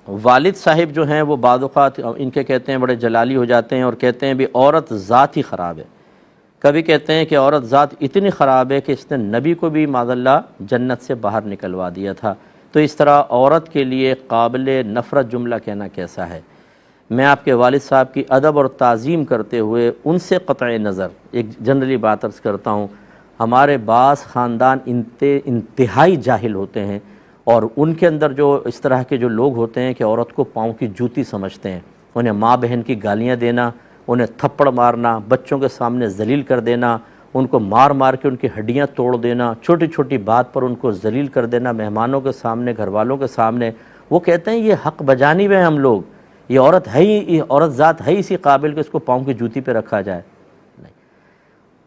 والد صاحب جو ہیں وہ بعض اوقات ان کے کہتے ہیں بڑے جلالی ہو جاتے ہیں اور کہتے ہیں بھی عورت ذات ہی خراب ہے. کبھی کہتے ہیں کہ عورت ذات اتنی خراب ہے کہ اس نے نبی کو بھی معاذ اللہ جنت سے باہر نکلوا دیا تھا. تو اس طرح عورت کے لیے قابل نفرت جملہ کہنا کیسا ہے؟ میں آپ کے والد صاحب کی ادب اور تعظیم کرتے ہوئے ان سے قطع نظر ایک جنرلی بات عرض کرتا ہوں. ہمارے بعض خاندان انتہائی جاہل ہوتے ہیں اور ان کے اندر جو اس طرح کے جو لوگ ہوتے ہیں کہ عورت کو پاؤں کی جوتی سمجھتے ہیں، انہیں ماں بہن کی گالیاں دینا، انہیں تھپڑ مارنا، بچوں کے سامنے ذلیل کر دینا، ان کو مار مار کے ان کی ہڈیاں توڑ دینا، چھوٹی چھوٹی بات پر ان کو ذلیل کر دینا مہمانوں کے سامنے، گھر والوں کے سامنے. وہ کہتے ہیں یہ حق بجانب ہیں ہم لوگ، یہ عورت ہے ہی، یہ عورت ذات ہے اسی قابل کہ اس کو پاؤں کی جوتی پہ رکھا جائے. نہیں،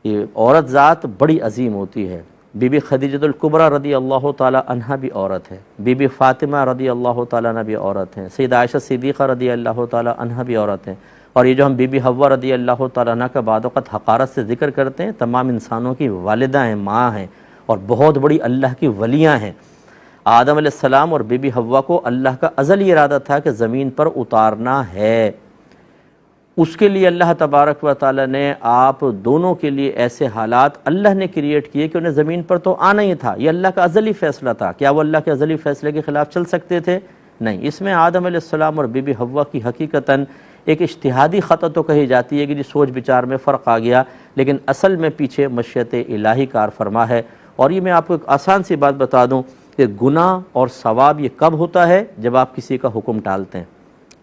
یہ عورت ذات بڑی عظیم ہوتی ہے. بی بی خدیجۃ الکبریٰ رضی اللہ تعالی عنہا بھی عورت ہے، بی بی فاطمہ رضی اللہ تعالیٰ عنہ بھی عورت ہیں، سیدہ عائشہ صدیقہ رضی اللہ تعالی عنہا بھی عورت ہیں. اور یہ جو ہم بی بی حوا رضی اللہ تعالیٰ عنہ کا بعض اوقات حقارت سے ذکر کرتے ہیں، تمام انسانوں کی والدہ ہیں، ماں ہیں اور بہت بڑی اللہ کی ولیاں ہیں. آدم علیہ السلام اور بی بی حوا کو اللہ کا ازلی ارادہ تھا کہ زمین پر اتارنا ہے. اس کے لیے اللہ تبارک و تعالیٰ نے آپ دونوں کے لیے ایسے حالات اللہ نے کریٹ کیے کہ انہیں زمین پر تو آنا ہی تھا. یہ اللہ کا ازلی فیصلہ تھا. کیا وہ اللہ کے ازلی فیصلے کے خلاف چل سکتے تھے؟ نہیں. اس میں آدم علیہ السلام اور بی بی حوا کی حقیقتاً ایک اجتہادی خطا تو کہی جاتی ہے کہ جی سوچ بچار میں فرق آ گیا، لیکن اصل میں پیچھے مشیت الہی کار فرما ہے. اور یہ میں آپ کو ایک آسان سی بات بتا دوں کہ گناہ اور ثواب یہ کب ہوتا ہے؟ جب آپ کسی کا حکم ٹالتے ہیں.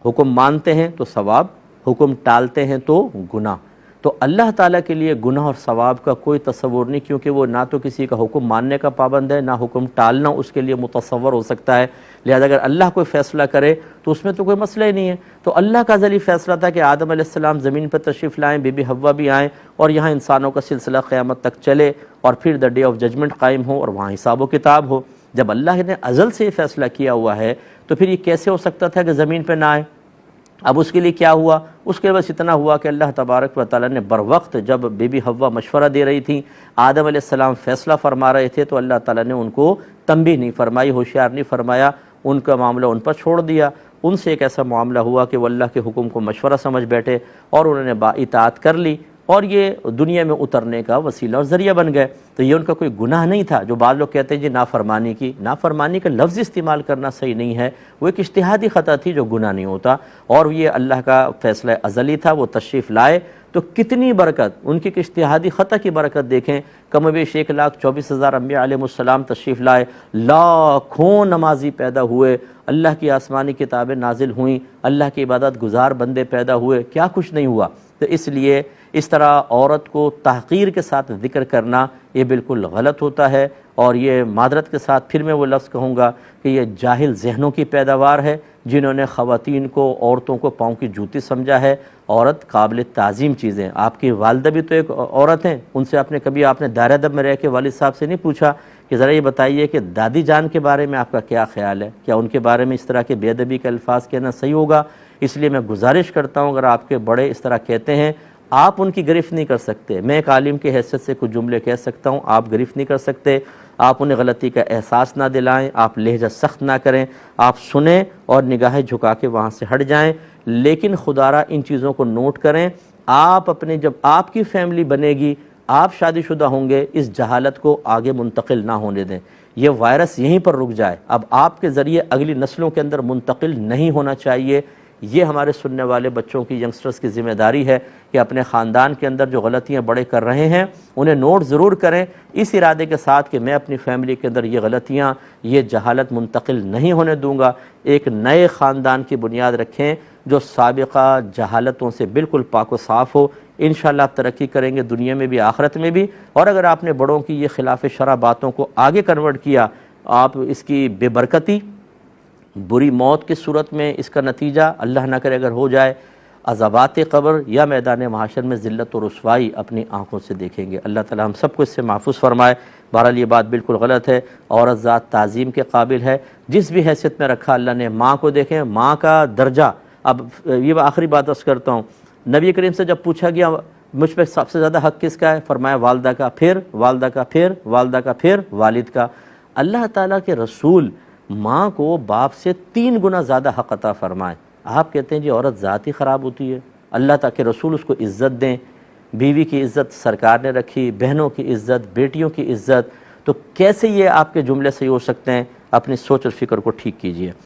حکم مانتے ہیں تو ثواب، حکم ٹالتے ہیں تو گناہ. تو اللہ تعالیٰ کے لیے گناہ اور ثواب کا کوئی تصور نہیں، کیونکہ وہ نہ تو کسی کا حکم ماننے کا پابند ہے، نہ حکم ٹالنا اس کے لیے متصور ہو سکتا ہے. لہذا اگر اللہ کوئی فیصلہ کرے تو اس میں تو کوئی مسئلہ ہی نہیں ہے. تو اللہ کا ازلی فیصلہ تھا کہ آدم علیہ السلام زمین پر تشریف لائیں، بی بی حوا بھی آئیں اور یہاں انسانوں کا سلسلہ قیامت تک چلے اور پھر دا ڈے آف ججمنٹ قائم ہو اور وہاں حساب و کتاب ہو. جب اللہ نے ازل سے یہ فیصلہ کیا ہوا ہے تو پھر یہ کیسے ہو سکتا تھا کہ زمین پہ نہ آئے؟ اب اس کے لیے کیا ہوا؟ اس کے بس اتنا ہوا کہ اللہ تبارک و تعالیٰ نے بروقت جب بی بی حوا مشورہ دے رہی تھیں، آدم علیہ السلام فیصلہ فرما رہے تھے، تو اللہ تعالیٰ نے ان کو تنبیہ نہیں فرمائی، ہوشیار نہیں فرمایا، ان کا معاملہ ان پر چھوڑ دیا. ان سے ایک ایسا معاملہ ہوا کہ وہ اللہ کے حکم کو مشورہ سمجھ بیٹھے اور انہوں نے بااطاعت کر لی اور یہ دنیا میں اترنے کا وسیلہ اور ذریعہ بن گئے. تو یہ ان کا کوئی گناہ نہیں تھا. جو بعض لوگ کہتے ہیں جی نافرمانی کی، نافرمانی کا لفظ استعمال کرنا صحیح نہیں ہے، وہ ایک اجتہادی خطا تھی جو گناہ نہیں ہوتا. اور یہ اللہ کا فیصلہ ازلی تھا. وہ تشریف لائے تو کتنی برکت، ان کی اجتہادی خطا کی برکت دیکھیں. کم و بیش 1,24,000 انبیاء علیہ السلام تشریف لائے، لاکھوں نمازی پیدا ہوئے، اللہ کی آسمانی کتابیں نازل ہوئیں، اللہ کی عبادت گزار بندے پیدا ہوئے، کیا کچھ نہیں ہوا. تو اس لیے اس طرح عورت کو تحقیر کے ساتھ ذکر کرنا یہ بالکل غلط ہوتا ہے. اور یہ معذرت کے ساتھ پھر میں وہ لفظ کہوں گا کہ یہ جاہل ذہنوں کی پیداوار ہے جنہوں نے خواتین کو، عورتوں کو پاؤں کی جوتی سمجھا ہے. عورت قابل تعظیم چیزیں. آپ کی والدہ بھی تو ایک عورت ہیں، ان سے آپ نے دائرہ ادب میں رہ کے والد صاحب سے نہیں پوچھا کہ ذرا یہ بتائیے کہ دادی جان کے بارے میں آپ کا کیا خیال ہے؟ کیا ان کے بارے میں اس طرح کے بے ادبی کے الفاظ کہنا صحیح ہوگا؟ اس لیے میں گزارش کرتا ہوں، اگر آپ کے بڑے اس طرح کہتے ہیں، آپ ان کی گرفت نہیں کر سکتے. میں ایک عالم کی حیثیت سے کچھ جملے کہہ سکتا ہوں، آپ گرفت نہیں کر سکتے. آپ انہیں غلطی کا احساس نہ دلائیں، آپ لہجہ سخت نہ کریں، آپ سنیں اور نگاہیں جھکا کے وہاں سے ہٹ جائیں. لیکن خدارہ ان چیزوں کو نوٹ کریں. آپ اپنے جب آپ کی فیملی بنے گی، آپ شادی شدہ ہوں گے، اس جہالت کو آگے منتقل نہ ہونے دیں. یہ وائرس یہیں پر رک جائے، اب آپ کے ذریعے اگلی نسلوں کے اندر منتقل نہیں ہونا چاہیے. یہ ہمارے سننے والے بچوں کی، ینگسٹرز کی ذمہ داری ہے کہ اپنے خاندان کے اندر جو غلطیاں بڑے کر رہے ہیں انہیں نوٹ ضرور کریں، اس ارادے کے ساتھ کہ میں اپنی فیملی کے اندر یہ غلطیاں، یہ جہالت منتقل نہیں ہونے دوں گا. ایک نئے خاندان کی بنیاد رکھیں جو سابقہ جہالتوں سے بالکل پاک و صاف ہو. انشاءاللہ آپ ترقی کریں گے دنیا میں بھی آخرت میں بھی. اور اگر آپ نے بڑوں کی یہ خلاف شرع باتوں کو آگے کنورٹ کیا، آپ اس کی بے برکتی، بری موت کی صورت میں اس کا نتیجہ اللہ نہ کرے اگر ہو جائے، عذابات قبر یا میدان محشر میں ذلت و رسوائی اپنی آنکھوں سے دیکھیں گے. اللہ تعالی ہم سب کو اس سے محفوظ فرمائے. بہرحال یہ بات بالکل غلط ہے. عورت ذات تعظیم کے قابل ہے، جس بھی حیثیت میں رکھا اللہ نے. ماں کو دیکھیں، ماں کا درجہ. اب یہ آخری بات عرض کرتا ہوں، نبی کریم سے جب پوچھا گیا مجھ پہ سب سے زیادہ حق کس کا ہے، فرمایا والدہ کا، پھر والدہ کا، پھر والدہ کا، پھر والد کا. اللہ تعالیٰ کے رسول ماں کو باپ سے 3 گنا زیادہ حق عطا فرمائے. آپ کہتے ہیں جی عورت ذات ہی خراب ہوتی ہے. اللہ تعالیٰ کے رسول اس کو عزت دیں. بیوی کی عزت سرکار نے رکھی، بہنوں کی عزت، بیٹیوں کی عزت. تو کیسے یہ آپ کے جملے صحیح ہو سکتے ہیں؟ اپنی سوچ اور فکر کو ٹھیک کیجئے.